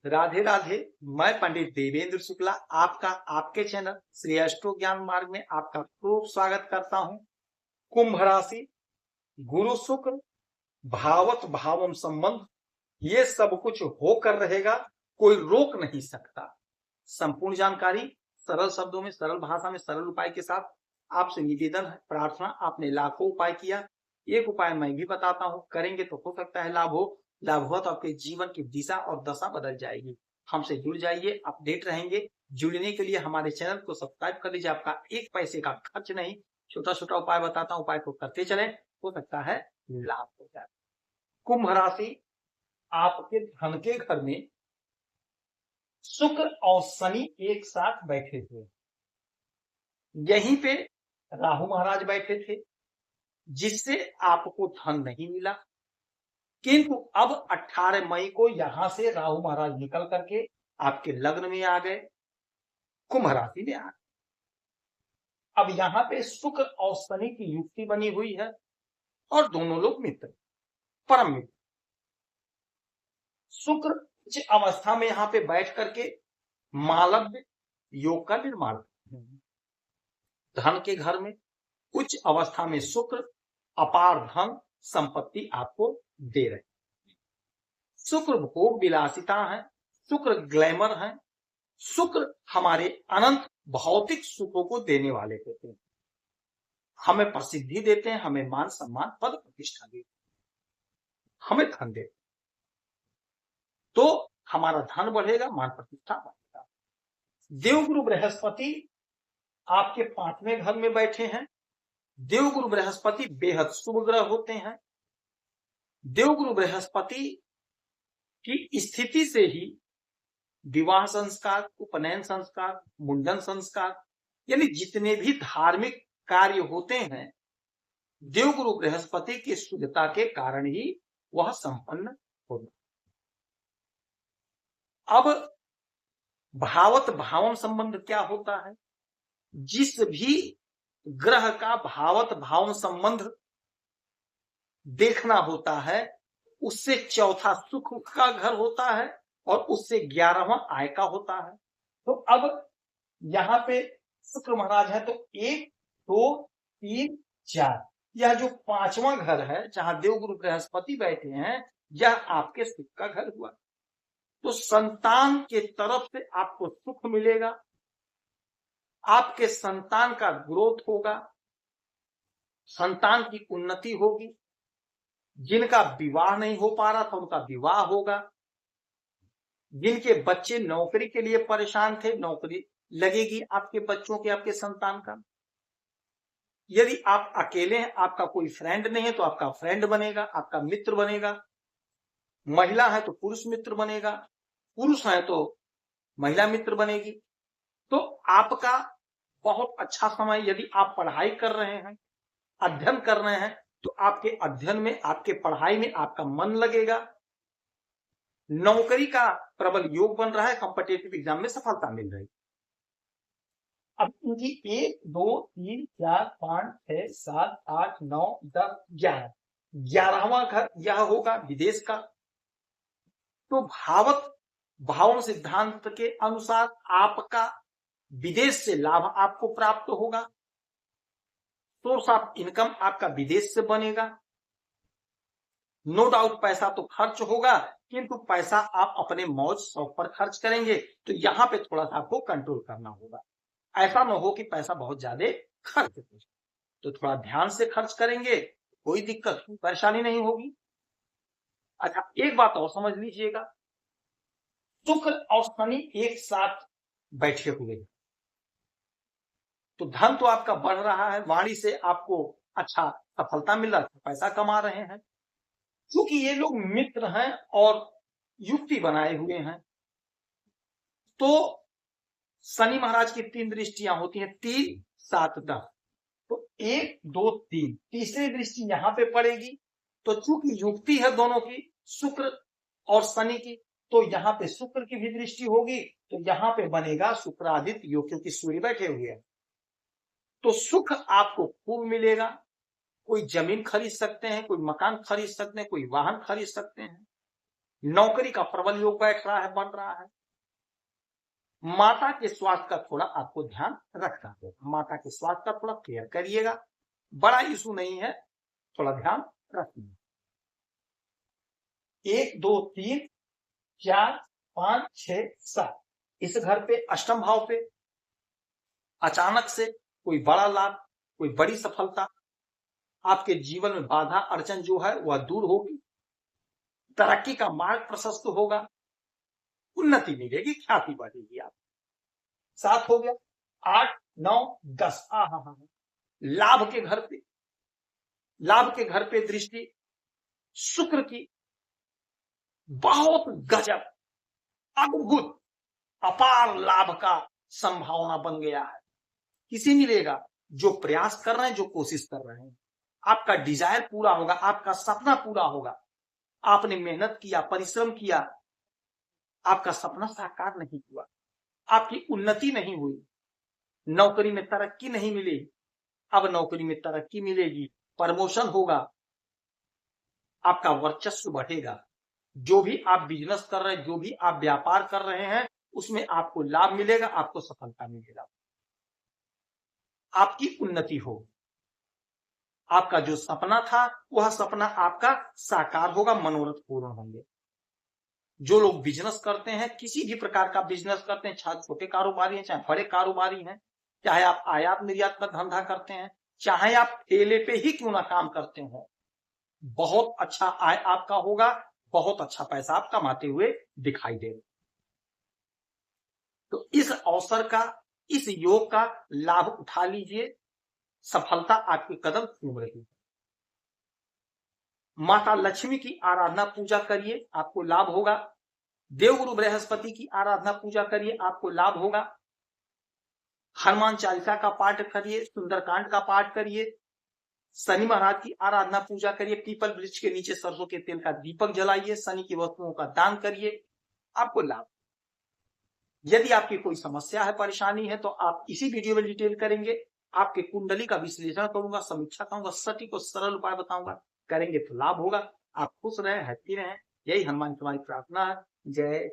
राधे राधे। मैं पंडित देवेंद्र शुक्ला आपका आपके चैनल श्री अष्टो ज्ञान मार्ग में आपका खूब स्वागत करता हूं। कुंभ राशि, गुरु शुक्र, भावत भावम संबंध, ये सब कुछ होकर रहेगा, कोई रोक नहीं सकता। संपूर्ण जानकारी सरल शब्दों में, सरल भाषा में, सरल उपाय के साथ आपसे निवेदन है, प्रार्थना। आपने लाखों उपाय किया, एक उपाय मैं भी बताता हूं, करेंगे तो हो सकता है लाभ हो। लाभ हुआ तो आपके जीवन की दिशा और दशा बदल जाएगी। हमसे जुड़ जाइए, अपडेट रहेंगे। जुड़ने के लिए हमारे चैनल को सब्सक्राइब कर लीजिए, आपका एक पैसे का खर्च नहीं। छोटा छोटा उपाय बताता हूं, उपाय को करते चलें, हो सकता है लाभ हो जाए। कुंभ राशि, आपके धन के घर में शुक्र और शनि एक साथ बैठे थे। यहीं पे राहु महाराज बैठे थे, जिससे आपको धन नहीं मिला। किंतु अब 18 मई को यहां से राहु महाराज निकल करके आपके लग्न में आ गए, कुंभ राशि में आ गए। अब यहां पे शुक्र और शनि की युक्ति बनी हुई है और दोनों लोग मित्र, परम मित्र। शुक्र उच्च अवस्था में यहां पे बैठ करके मालव्य योग का निर्माण, धन के घर में उच्च अवस्था में शुक्र अपार धन संपत्ति आपको दे रहे। शुक्र भोग विलासिता है, शुक्र ग्लैमर है, शुक्र हमारे अनंत भौतिक सुखों को देने वाले होते हैं। हमें प्रसिद्धि देते हैं, हमें मान सम्मान पद प्रतिष्ठा देते हैं, हमें धन देते हैं, तो हमारा धन बढ़ेगा, मान प्रतिष्ठा बढ़ेगा। देवगुरु बृहस्पति आपके 5वें घर में बैठे हैं। देवगुरु बृहस्पति बेहद शुभ ग्रह होते हैं। देवगुरु बृहस्पति की स्थिति से ही विवाह संस्कार, उपनयन संस्कार, मुंडन संस्कार, यानी जितने भी धार्मिक कार्य होते हैं, देवगुरु बृहस्पति की शुद्धता के कारण ही वह संपन्न होगा। अब भावत भावम संबंध क्या होता है? जिस भी ग्रह का भावत भावम संबंध देखना होता है, उससे चौथा सुख का घर होता है और उससे 11वां आय का होता है। तो अब यहां पे शुक्र महाराज है, तो 1 2 3 4, यह जो 5वां घर है जहां देवगुरु बृहस्पति बैठे हैं, यह आपके सुख का घर हुआ। तो संतान के तरफ से आपको सुख मिलेगा, आपके संतान का ग्रोथ होगा, संतान की उन्नति होगी। जिनका विवाह नहीं हो पा रहा था उनका विवाह होगा। जिनके बच्चे नौकरी के लिए परेशान थे, नौकरी लगेगी आपके बच्चों के, आपके संतान का। यदि आप अकेले हैं, आपका कोई फ्रेंड नहीं है, तो आपका फ्रेंड बनेगा, आपका मित्र बनेगा। महिला है तो पुरुष मित्र बनेगा, पुरुष है तो महिला मित्र बनेगी। तो आपका बहुत अच्छा समय, यदि आप पढ़ाई कर रहे हैं, अध्ययन कर रहे हैं, तो आपके अध्ययन में, आपके पढ़ाई में आपका मन लगेगा। नौकरी का प्रबल योग बन रहा है, कॉम्पिटिटिव एग्जाम में सफलता मिल रही। अब इनकी 1 2 3 4 5 6 7 8 9 10 11, 11वां घर यह होगा विदेश का। तो भावत भावम सिद्धांत के अनुसार आपका विदेश से लाभ आपको प्राप्त होगा। सोर्स ऑफ इनकम आपका विदेश से बनेगा। नो डाउट पैसा तो खर्च होगा, किंतु पैसा आप अपने मौज शौक पर खर्च करेंगे, तो यहां पे थोड़ा सा आपको कंट्रोल करना होगा। ऐसा न हो कि पैसा बहुत ज्यादा खर्च हो, तो थोड़ा ध्यान से खर्च करेंगे, कोई दिक्कत परेशानी नहीं होगी। अच्छा, एक बात और समझ लीजिएगा, शुक्र और शनि एक साथ बैठे हुए, तो धन तो आपका बढ़ रहा है, वाणी से आपको अच्छा सफलता मिल रहा है, पैसा कमा रहे हैं। क्योंकि ये लोग मित्र हैं और युक्ति बनाए हुए हैं, तो शनि महाराज की 3 दृष्टियां होती हैं, 3 7 10, तो 1 2 3, तीसरी दृष्टि यहां पे पड़ेगी। तो चूंकि युक्ति है दोनों की, शुक्र और शनि की, तो यहां पे शुक्र की भी दृष्टि होगी, तो यहां पे बनेगा शुक्रादित्य योग, क्योंकि सूर्य बैठे हुए हैं। तो सुख आपको खूब मिलेगा। कोई जमीन खरीद सकते हैं, कोई मकान खरीद सकते हैं, कोई वाहन खरीद सकते हैं। नौकरी का प्रबल योग बैठ रहा है, बन रहा है। माता के स्वास्थ्य का थोड़ा आपको ध्यान रखना होगा, माता के स्वास्थ्य का थोड़ा केयर करिएगा, बड़ा इशू नहीं है, थोड़ा ध्यान रखिए। 1 2 3 4 5 6 7 इस घर पे अष्टम भाव पे अचानक से कोई बड़ा लाभ, कोई बड़ी सफलता, आपके जीवन में बाधा अड़चन जो है वह दूर होगी, तरक्की का मार्ग प्रशस्त होगा, उन्नति मिलेगी, ख्याति बढ़ेगी। आप 7 हो गया, 8 9 10 लाभ के घर पे, लाभ के घर पे दृष्टि शुक्र की बहुत गजब अद्भुत अपार लाभ का संभावना बन गया है। किसे मिलेगा? जो प्रयास कर रहे हैं, जो कोशिश कर रहे हैं, आपका डिजायर पूरा होगा, आपका सपना पूरा होगा। आपने मेहनत किया, परिश्रम किया, आपका सपना साकार नहीं हुआ, आपकी उन्नति नहीं हुई, नौकरी में तरक्की नहीं मिली, अब नौकरी में तरक्की मिलेगी, प्रमोशन होगा, आपका वर्चस्व बढ़ेगा। जो भी आप बिजनेस कर रहे हैं, जो भी आप व्यापार कर रहे हैं, उसमें आपको लाभ मिलेगा, आपको सफलता मिलेगा, आपकी उन्नति होगी, आपका जो सपना था वह सपना आपका साकार होगा, मनोरथ पूर्ण होंगे। जो लोग बिजनेस करते हैं, किसी भी प्रकार का बिजनेस करते हैं, चाहे छोटे कारोबारी हैं, चाहे बड़े कारोबारी हैं, चाहे आप आयात निर्यात का धंधा करते हैं, चाहे आप ठेले पे ही क्यों ना काम करते हो, बहुत अच्छा आय आपका होगा, बहुत अच्छा पैसा आप कमाते हुए दिखाई देगा। तो इस अवसर का, इस योग का लाभ उठा लीजिए, सफलता आपके कदम चूम रही है। माता लक्ष्मी की आराधना पूजा करिए, आपको लाभ होगा। देवगुरु बृहस्पति की आराधना पूजा करिए, आपको लाभ होगा। हनुमान चालीसा का पाठ करिए, सुंदरकांड का पाठ करिए, शनि महाराज की आराधना पूजा करिए, पीपल वृक्ष के नीचे सरसों के तेल का दीपक जलाइए, शनि की वस्तुओं का दान करिए, आपको लाभ। यदि आपकी कोई समस्या है, परेशानी है, तो आप इसी वीडियो में डिटेल करेंगे, आपके कुंडली का विश्लेषण करूंगा, समीक्षा करूंगा, सटीक और सरल उपाय बताऊंगा, करेंगे तो लाभ होगा। आप खुश रहें, हैप्पी रहें, यही हनुमान की हमारी प्रार्थना है। जय